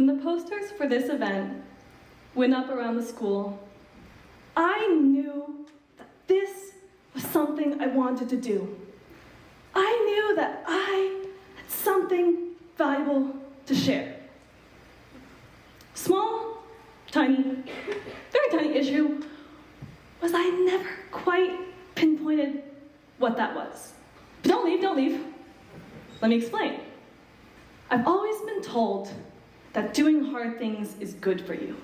When the posters for this event went up around the school, I knew that this was something I wanted to do. I knew that I had something valuable to share. Small, tiny, very tiny issue was I never quite pinpointed what that was. But don't leave. Let me explain. I've always been told that doing hard things is good for you,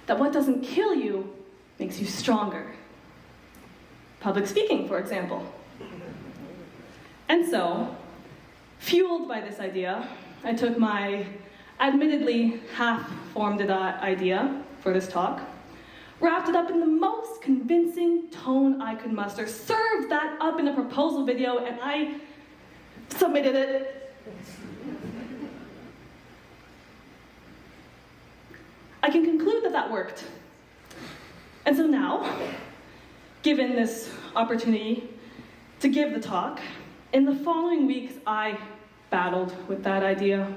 that what doesn't kill you makes you stronger. Public speaking, for example. And so, fueled by this idea, I took my admittedly half-formed idea for this talk, wrapped it up in the most convincing tone I could muster, served that up in a proposal video, and I submitted it. I can conclude that that worked. And so now, given this opportunity to give the talk, in the following weeks I battled with that idea.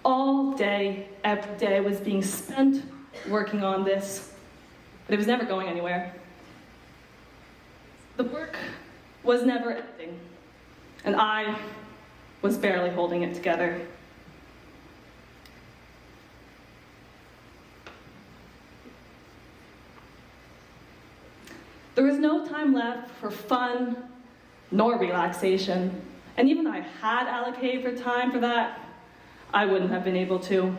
All day, every day was being spent working on this, but it was never going anywhere. The work was never ending, and I was barely holding it together. There was no time left for fun nor relaxation, and even if I had allocated for time for that, I wouldn't have been able to.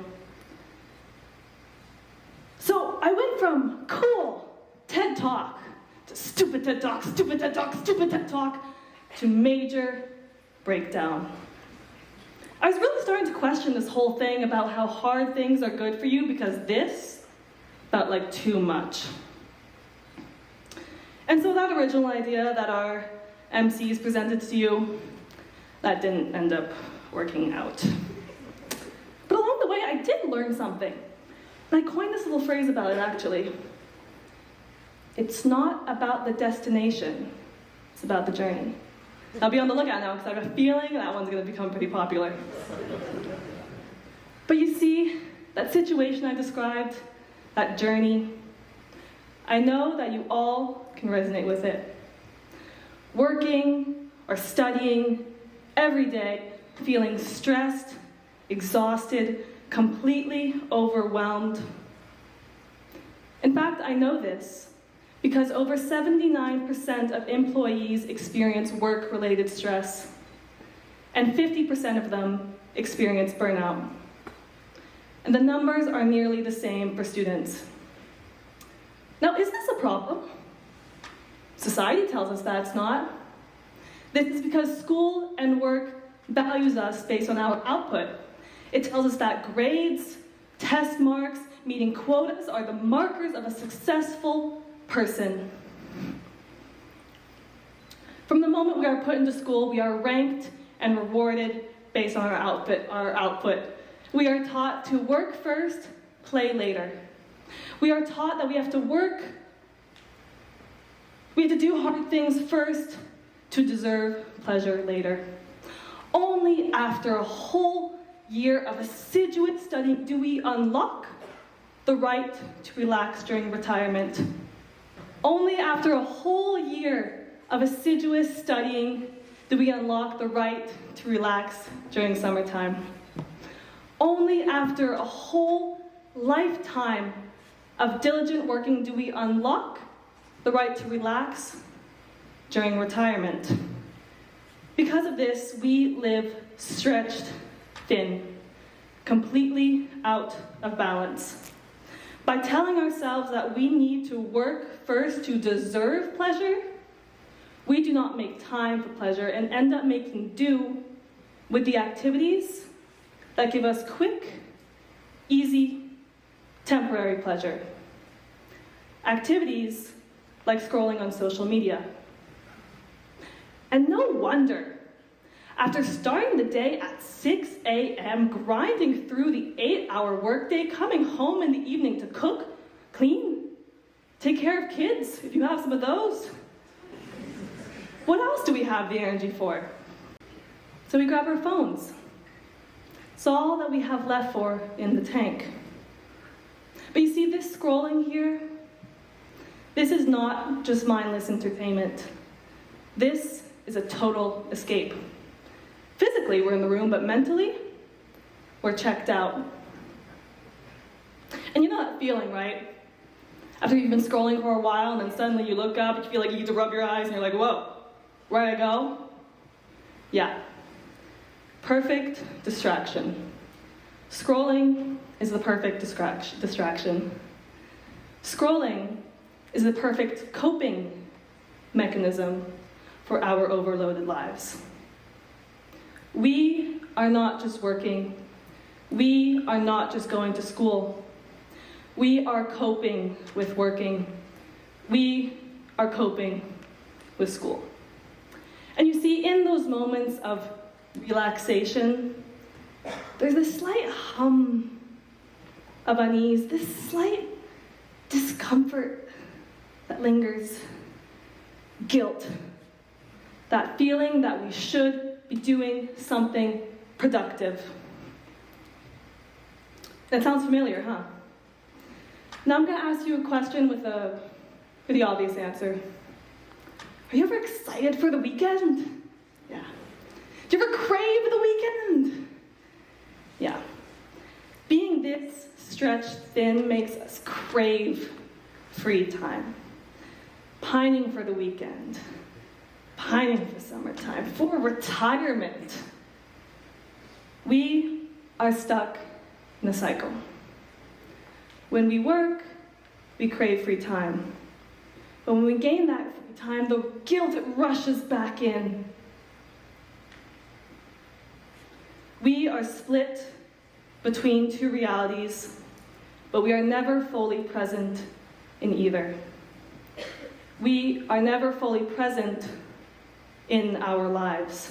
So I went from cool TED Talk to stupid TED Talk, stupid TED Talk, stupid TED Talk, to major breakdown. I was really starting to question this whole thing about how hard things are good for you, because this felt like too much. And so that original idea that our MCs presented to you, that didn't end up working out. But along the way, I did learn something. And I coined this little phrase about it, actually. It's not about the destination, it's about the journey. I'll be on the lookout now, because I have a feeling that one's going to become pretty popular. But you see, that situation I described, that journey, I know that you all can resonate with it. Working or studying every day, feeling stressed, exhausted, completely overwhelmed. In fact, I know this because over 79% of employees experience work-related stress, and 50% of them experience burnout. And the numbers are nearly the same for students. Now, is this a problem? Society tells us that it's not. This is because school and work values us based on our output. It tells us that grades, test marks, meeting quotas are the markers of a successful person. From the moment we are put into school, we are ranked and rewarded based on our output. We are taught to work first, play later. We are taught that we have to work, we have to do hard things first to deserve pleasure later. Only after a whole year of assiduous studying do we unlock the right to relax during retirement. Only after a whole year of assiduous studying do we unlock the right to relax during summertime. Only after a whole lifetime of diligent working do we unlock the right to relax during retirement. Because of this, we live stretched thin, completely out of balance. By telling ourselves that we need to work first to deserve pleasure, we do not make time for pleasure and end up making do with the activities that give us quick, easy, temporary pleasure. Activities like scrolling on social media. And no wonder, after starting the day at 6 a.m., grinding through the 8-hour workday, coming home in the evening to cook, clean, take care of kids, if you have some of those. What else do we have the energy for? So we grab our phones. It's all that we have left for in the tank. But you see, this scrolling here, this is not just mindless entertainment. This is a total escape. Physically, we're in the room, but mentally, we're checked out. And you know that feeling, right? After you've been scrolling for a while, and then suddenly you look up, and you feel like you need to rub your eyes, and you're like, whoa, where'd I go? Yeah. Perfect distraction. Scrolling is the perfect distraction. Scrolling is the perfect coping mechanism for our overloaded lives. We are not just working. We are not just going to school. We are coping with working. We are coping with school. And you see, in those moments of relaxation, there's this slight hum of unease, this slight discomfort that lingers, guilt, that feeling that we should be doing something productive. That sounds familiar, huh? Now I'm going to ask you a question with the obvious answer. Are you ever excited for the weekend? Yeah. Do you ever crave the weekend? Yeah. Being this stretched thin makes us crave free time. Pining for the weekend. Pining for summertime. For retirement. We are stuck in a cycle. When we work, we crave free time. But when we gain that free time, the guilt rushes back in. We are split between two realities, but we are never fully present in either. We are never fully present in our lives.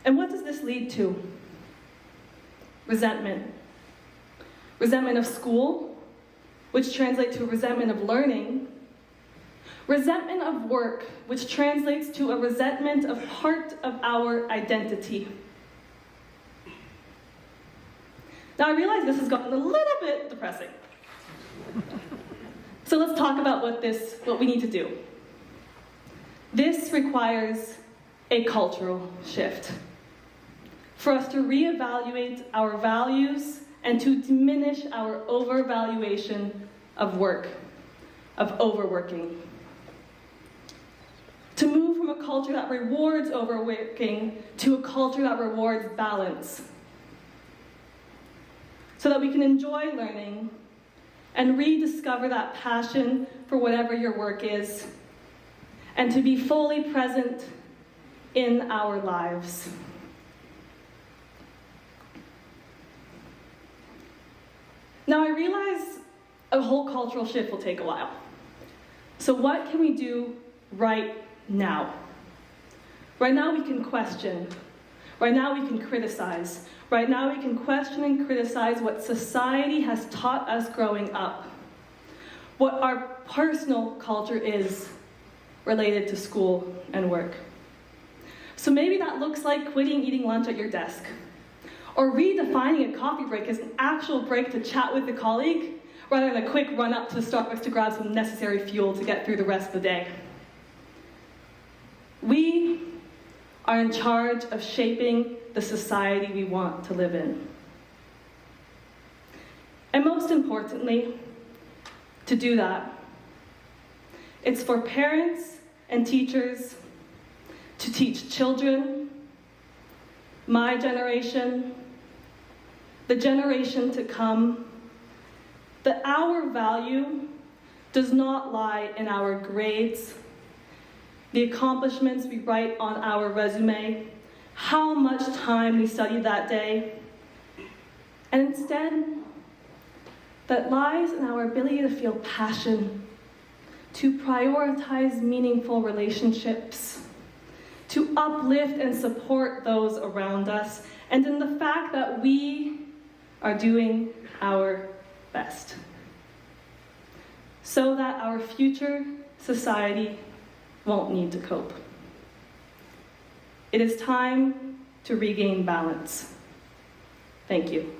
And what does this lead to? Resentment. Resentment of school, which translates to a resentment of learning. Resentment of work, which translates to a resentment of part of our identity. Now I realize this has gotten a little bit depressing. So let's talk about what we need to do. This requires a cultural shift. For us to reevaluate our values and to diminish our overvaluation of work, of overworking. To move from a culture that rewards overworking to a culture that rewards balance. So that we can enjoy learning and rediscover that passion for whatever your work is, and to be fully present in our lives. Now I realize a whole cultural shift will take a while. So what can we do right now? Right now we can question. Right now we can criticize. Right now we can question and criticize what society has taught us growing up. What our personal culture is related to school and work. So maybe that looks like quitting eating lunch at your desk. Or redefining a coffee break as an actual break to chat with a colleague, rather than a quick run up to Starbucks to grab some necessary fuel to get through the rest of the day. We are in charge of shaping the society we want to live in. And most importantly, to do that, it's for parents and teachers to teach children, my generation, the generation to come, that our value does not lie in our grades, the accomplishments we write on our resume, how much time we studied that day, and instead, that lies in our ability to feel passion, to prioritize meaningful relationships, to uplift and support those around us, and in the fact that we are doing our best, so that our future society won't need to cope. It is time to regain balance. Thank you.